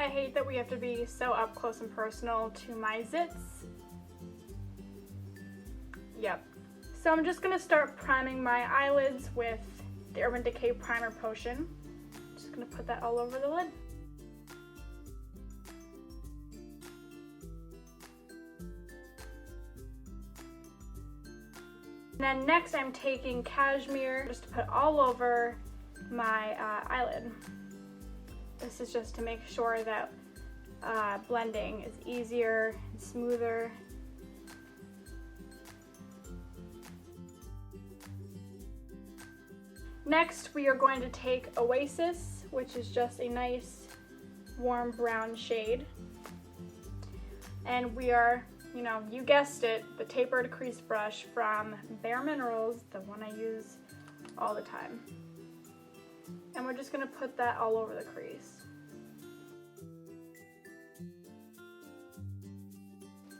I hate that we have to be so up close and personal to my zits. Yep. So I'm just gonna start priming my eyelids with the Urban Decay Primer Potion. Just gonna put that all over the lid. And then next I'm taking cashmere just to put all over my eyelid. This is just to make sure that blending is easier and smoother. Next, we are going to take Oasis, which is just a nice warm brown shade. And we are, you know, you guessed it, the tapered crease brush from Bare Minerals, the one I use all the time. And we're just gonna put that all over the crease.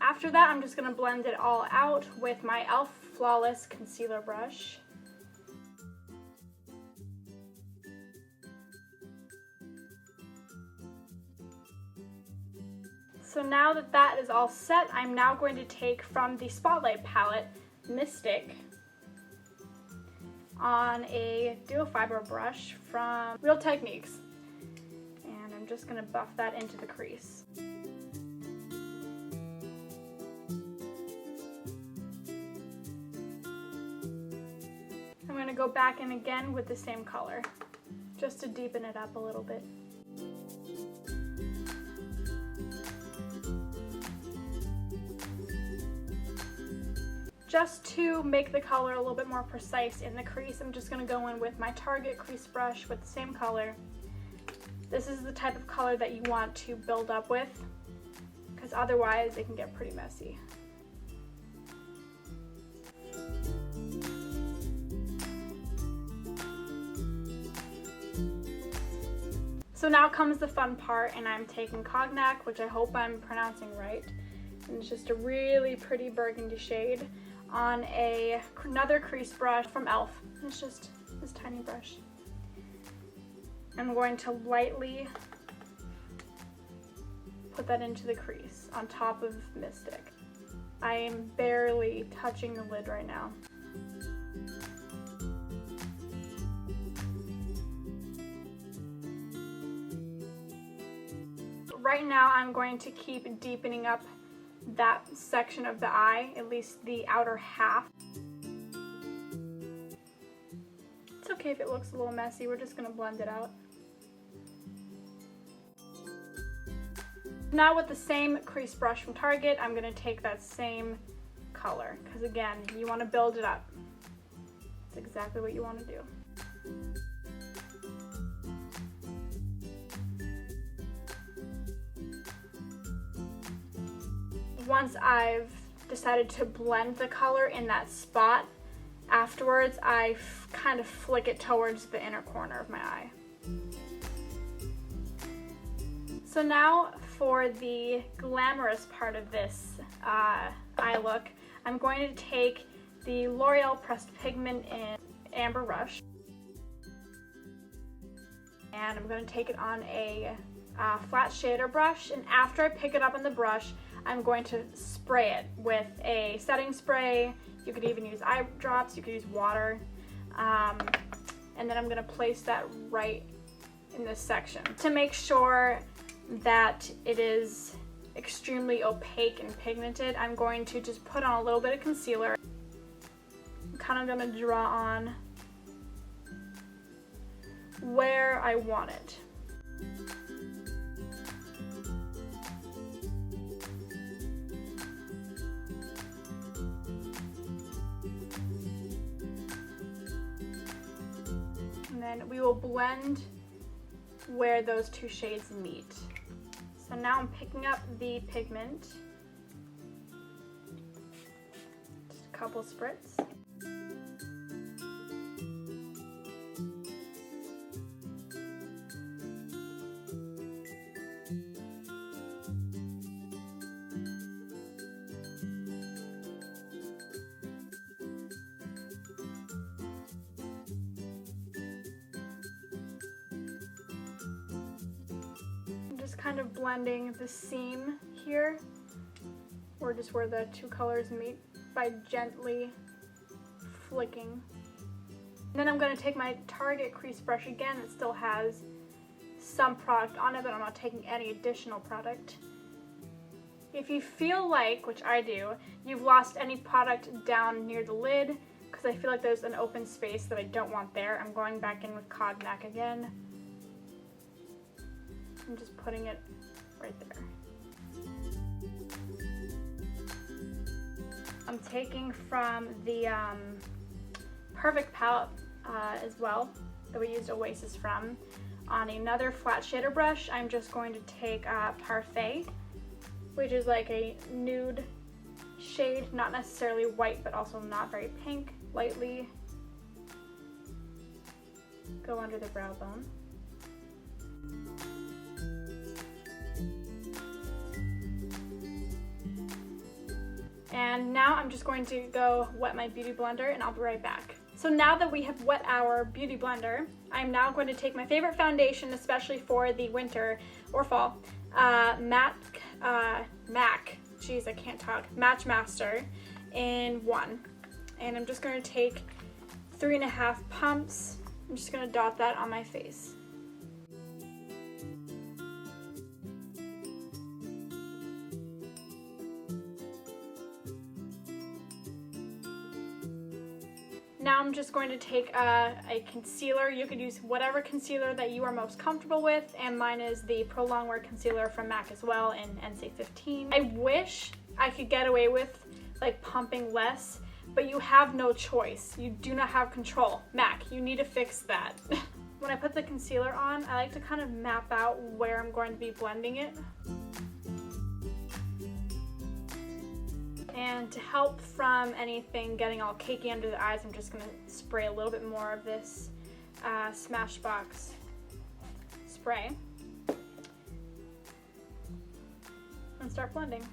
After that, I'm just gonna blend it all out with my E.L.F. Flawless Concealer Brush. So now that that is all set, I'm now going to take from the Spotlight palette, Mystic, on a duo fiber brush from Real Techniques. And I'm just gonna buff that into the crease. I'm gonna go back in again with the same color, just to deepen it up a little bit. Just to make the color a little bit more precise in the crease, I'm just going to go in with my Target crease brush with the same color. This is the type of color that you want to build up with, because otherwise it can get pretty messy. So now comes the fun part, and I'm taking Cognac, which I hope I'm pronouncing right. And it's just a really pretty burgundy shade on another crease brush from E.L.F. It's just this tiny brush. I'm going to lightly put that into the crease on top of Mystic. I am barely touching the lid right now. Right now I'm going to keep deepening up that section of the eye, at least the outer half. It's okay if it looks a little messy, we're just gonna blend it out. Now with the same crease brush from Target, I'm gonna take that same color, because again, you wanna build it up. It's exactly what you wanna do. Once I've decided to blend the color in that spot, afterwards I kind of flick it towards the inner corner of my eye. So now for the glamorous part of this eye look, I'm going to take the L'Oreal Pressed Pigment in Amber Rush, and I'm going to take it on a flat shader brush, and after I pick it up on the brush, I'm going to spray it with a setting spray. You could even use eye drops, you could use water, and then I'm going to place that right in this section. To make sure that it is extremely opaque and pigmented, I'm going to just put on a little bit of concealer. I'm kind of going to draw on where I want it. And then we will blend where those two shades meet. So now I'm picking up the pigment, just a couple spritz. kind of blending the seam here, or just where the two colors meet, by gently flicking. And then I'm going to take my Target crease brush again. It still has some product on it, but I'm not taking any additional product. If you feel like, which I do, you've lost any product down near the lid, because I feel like there's an open space that I don't want there, I'm going back in with Cognac again. I'm just putting it right there. I'm taking from the Perfect palette as well, that we used Oasis from. On another flat shader brush, I'm just going to take Parfait, which is like a nude shade, not necessarily white, but also not very pink. Lightly go under the brow bone. And now I'm just going to go wet my beauty blender, and I'll be right back. So now that we have wet our beauty blender, I'm now going to take my favorite foundation, especially for the winter or fall, Match Master in 1. And I'm just going to take 3.5 pumps. I'm just going to dot that on my face. Now I'm just going to take a concealer. You could use whatever concealer that you are most comfortable with, and mine is the Pro Longwear concealer from MAC as well in NC15. I wish I could get away with like pumping less, but you have no choice. You do not have control. MAC, you need to fix that. When I put the concealer on, I like to kind of map out where I'm going to be blending it. And to help from anything getting all cakey under the eyes, I'm just going to spray a little bit more of this Smashbox spray and start blending.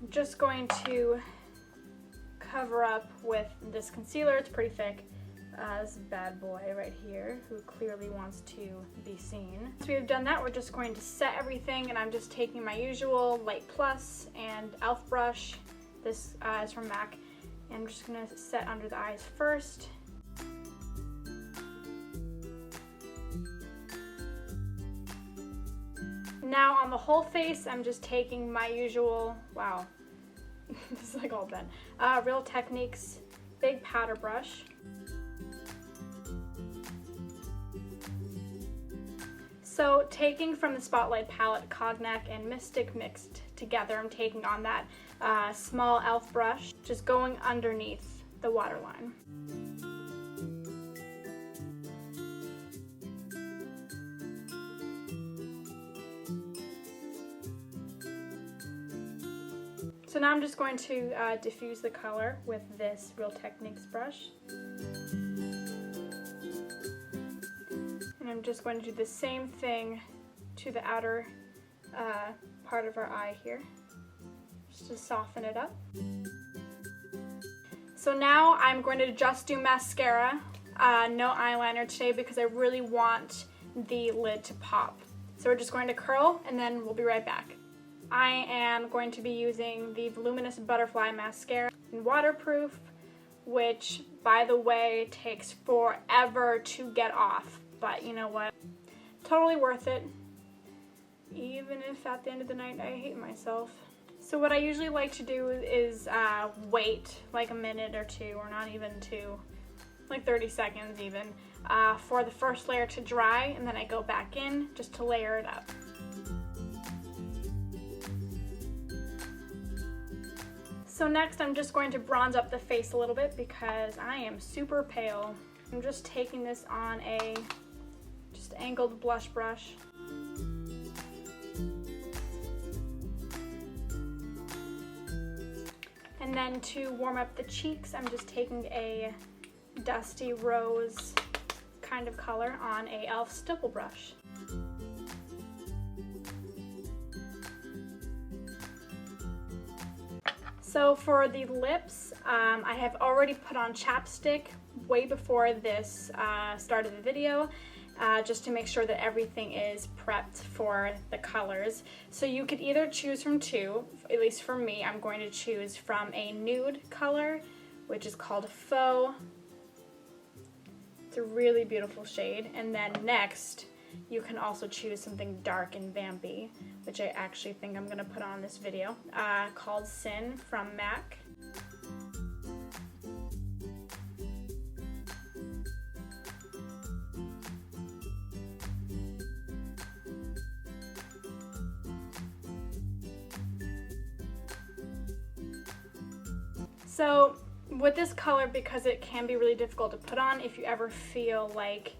I'm just going to cover up with this concealer. It's pretty thick. This bad boy right here, who clearly wants to be seen. Once we have done that, we're just going to set everything, and I'm just taking my usual Light Plus and E.L.F brush. This is from MAC, and I'm just going to set under the eyes first. Now on the whole face, I'm just taking my usual, wow, this is like all done, Real Techniques big powder brush. So taking from the Spotlight palette, Cognac and Mystic mixed together, I'm taking on that small E.L.F brush, just going underneath the waterline. So now I'm just going to diffuse the color with this Real Techniques brush. And I'm just going to do the same thing to the outer part of our eye here, just to soften it up. So now I'm going to just do mascara, no eyeliner today, because I really want the lid to pop. So we're just going to curl, and then we'll be right back. I am going to be using the Voluminous Butterfly Mascara in Waterproof, which, by the way, takes forever to get off. But you know what? Totally worth it. Even if at the end of the night I hate myself. So what I usually like to do is wait like a minute or two, or not even two, like 30 seconds even, for the first layer to dry, and then I go back in just to layer it up. So next I'm just going to bronze up the face a little bit because I am super pale. I'm just taking this on a just angled blush brush. And then to warm up the cheeks, I'm just taking a dusty rose kind of color on a E.L.F stipple brush. So for the lips, I have already put on chapstick way before this started the video, just to make sure that everything is prepped for the colors. So you could either choose from two, at least for me, I'm going to choose from a nude color, which is called Faux. It's a really beautiful shade. And then next, you can also choose something dark and vampy, which I actually think I'm gonna put on this video, called Sin from MAC. So with this color, because it can be really difficult to put on if you ever feel like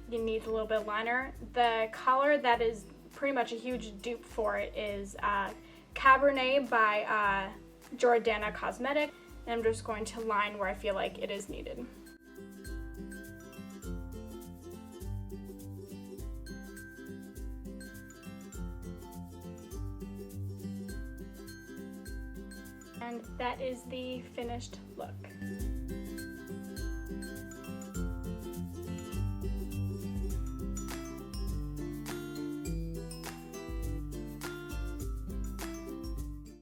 you need a little bit of liner, the color that is pretty much a huge dupe for it is Cabernet by Jordana Cosmetic, and I'm just going to line where I feel like it is needed. And that is the finished look.